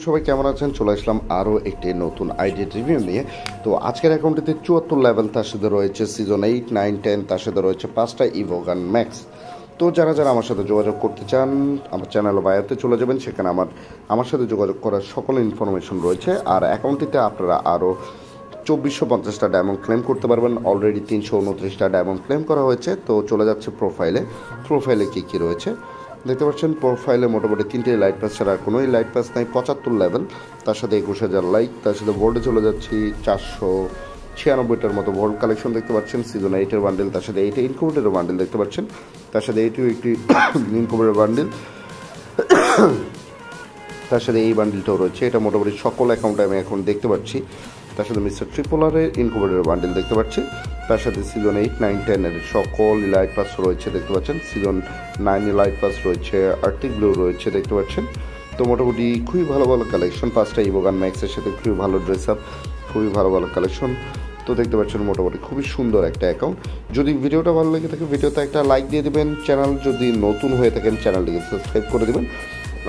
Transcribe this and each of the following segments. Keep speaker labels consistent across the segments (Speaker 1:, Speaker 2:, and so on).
Speaker 1: সবাই কেমন আছেন? চলে আসলাম আরও একটি নতুন আইডি রিভিউ নিয়ে। তো আজকের অ্যাকাউন্টটিতে 74 লেভেল, তার সাথে রয়েছে সিজন 8, 9, 10, তার সাথে রয়েছে 5টা ইভো গান ম্যাক্স। তো যারা আমার সাথে যোগাযোগ করতে চান, আমার চ্যানেল বায়োতে চলে যাবেন, সেখানে আমার সাথে যোগাযোগ করার সকল ইনফরমেশন রয়েছে। আর অ্যাকাউন্টটিতে আপনারা আরও 2450টা ডায়মন্ড ক্লেম করতে পারবেন। অলরেডি 329টা ডায়মন্ড ক্লেম করা হয়েছে। তো চলে যাচ্ছে প্রোফাইলে কী কী রয়েছে দেখতে পাচ্ছেন। প্রোফাইলে মোটামুটি 3টে লাইট পাস ছাড়া কোনোই লাইট পাস নাই। 75 লেভেল, তার সাথে 21,000 লাইক, তার সাথে ভোল্টে চলে যাচ্ছি 496টার মতো ভোল্ট কালেকশন দেখতে পাচ্ছেন। সিজন 8-এর বান্ডেল, তার সাথে 8 ইনকুবেটরের বান্ডেল দেখতে পাচ্ছেন, তার সাথে এইটিও একটি ইনকুবেটরের বান্ডেল, তার সাথে এই বান্ডেলটাও রয়েছে। এটা মোটামুটি সকল অ্যাকাউন্টে আমি এখন দেখতে পাচ্ছি। তার সাথে মিস্টার ট্রিপলারের ইনকুবেটরের বান্ডেল দেখতে পাচ্ছি, তার সাথে সিজন 8, 9, 10-এর সকল লাইট পাস রয়েছে দেখতে পাচ্ছেন। সিজন 9-এর লাইট পাস রয়েছে, আর্টিক ব্লু রয়েছে দেখতে পাচ্ছেন। তো মোটামুটি খুবই ভালো ভালো কালেকশন। 5টা ইভোগান ম্যাক্সের সাথে খুবই ভালো ড্রেস আপ, খুবই ভালো ভালো কালেকশন। তো দেখতে পাচ্ছেন মোটামুটি খুবই সুন্দর একটা অ্যাকাউন্ট। যদি ভিডিওটা ভালো লেগে থাকে ভিডিওতে একটা লাইক দিয়ে দেবেন। চ্যানেল যদি নতুন হয়ে থাকেন চ্যানেলটিকে সাবস্ক্রাইব করে দেবেন।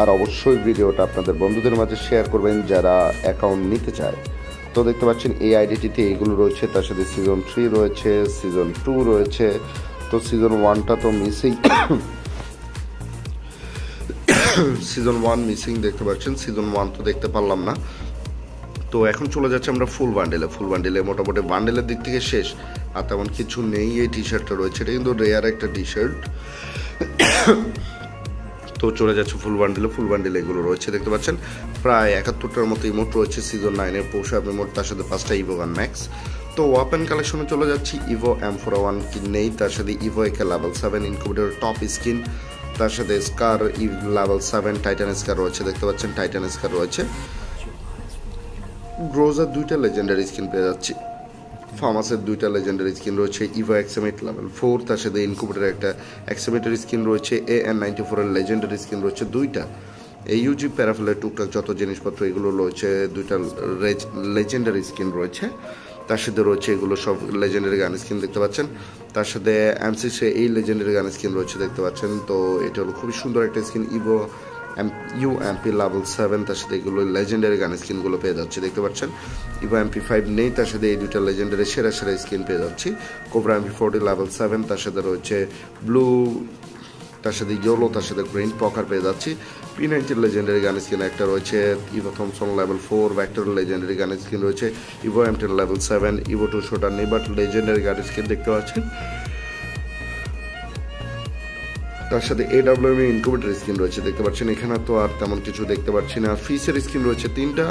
Speaker 1: আর অবশ্যই ভিডিওটা আপনাদের বন্ধুদের মাঝে শেয়ার করবেন যারা অ্যাকাউন্ট নিতে চায়। তো দেখতে পাচ্ছেন এই আইডিটিতে এইগুলো রয়েছে, তার সাথে সিজন 3 রয়েছে, সিজন 2 রয়েছে। তো সিজন 1টা তো মিসিং, সিজন 1 মিসিং দেখতে পাচ্ছেন। সিজন 1 তো দেখতে পারলাম না। তো এখন চলে যাচ্ছে আমরা ফুল বান্ডেলে মোটামুটি বান্ডেলের দিক থেকে শেষ, আর তেমন কিছু নেই। এই টি শার্টটা রয়েছে, এটা কিন্তু রেয়ার একটা টি শার্ট। তো চলে যাচ্ছে ফুল বান্ডেলে এগুলো রয়েছে দেখতে পাচ্ছেন। প্রায় 71টার মতো ইমোট রয়েছে সিজন 9-এর পোশাক ইমোট, তার সাথে 5টা ইভো গান ম্যাক্স। তো ওয়াপেন কালেকশনে চলে যাচ্ছি। ইভো M401 কি নেই, তার সাথে ইভো একে লেভেল 7 ইনকুবেটর টপ স্কিন, তার সাথে স্কার লেভেল 7 টাইটান স্কার রয়েছে দেখতে পাচ্ছেন। টাইটান স্কার রয়েছে, গ্রোজার 2টা লেজেন্ডারি স্কিন পেয়ে যাচ্ছি, ফার্মাসের 2টা লেজেন্ডারি স্কিন রয়েছে, ইভো এক্সএমএট লেভেল 4, তার সাথে ইনকুবেটরের একটা এক্সএমএটের স্কিন রয়েছে, AN94-এর লেজেন্ডারি স্কিন রয়েছে 2টা, ইউজি প্যারাফেলের টুকটাক যত জিনিসপত্র এগুলো রয়েছে, 2টা লেজেন্ডারি স্কিন রয়েছে। তার সাথে রয়েছে এগুলো সব লেজেন্ডারি গান স্কিন দেখতে পাচ্ছেন। তার সাথে এমসিসে এই লেজেন্ডারি গান স্কিন রয়েছে দেখতে পাচ্ছেন। তো এটা হলো খুবই সুন্দর একটা স্কিন, ইভো UMP লেভেল 7, তার সাথে এগুলো লেজেন্ডারি গান স্কিনগুলো পেয়ে যাচ্ছে দেখতে পাচ্ছেন। ইভো MP5 নেই, তার সাথে এই 2টা লেজেন্ডারি সেরা স্কিন পেয়ে যাচ্ছি। কোবরা MP40 লেভেল 7, তার সাথে রয়েছে ব্লু, তার সাথে ইয়েলো, তার সাথে গ্রিন পকার পেয়ে যাচ্ছি। P90 লেজেন্ডারি গান স্কিন একটা রয়েছে, evo Thompson level 4, vector legendary gun skin রয়েছে, ইভো M10 লেভেল 7, ইভো 2 শোটার নেই বাট লেজেন্ডারি গান স্কিন দেখতে পাচ্ছেন। তার সাথে AWM ইনকুবেটর স্কিন রয়েছে দেখতে পাচ্ছেন। এখানে তো আর তেমন কিছু দেখতে পাচ্ছি না। ফিসের স্কিন রয়েছে 3টা,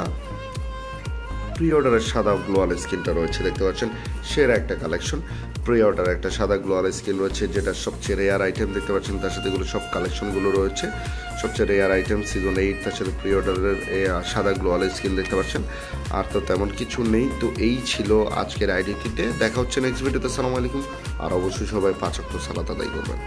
Speaker 1: প্রি অর্ডারের সাদা গ্লোয়াল স্কিনটা রয়েছে দেখতে পাচ্ছেন। সেরা একটা কালেকশন, প্রি অর্ডার একটা সাদা গ্লোয়াল স্কিন রয়েছে, যেটা সবচেয়ে রেয়ার আইটেম দেখতে পাচ্ছেন। তার সাথে এগুলো সব কালেকশনগুলো রয়েছে, সবচেয়ে রেয়ার আইটেম সিজন 8, তার সাথে প্রি অর্ডারের সাদা গ্লোয়াল স্কিন দেখতে পাচ্ছেন। আর তো তেমন কিছু নেই। তো এই ছিল আজকের আইডিটিতে। দেখা হচ্ছে নেক্সট ভিডিওতে। আসসালামু আলাইকুম। আর অবশ্যই সবাই 5 ওয়াক্ত সালাত আদায় করবেন।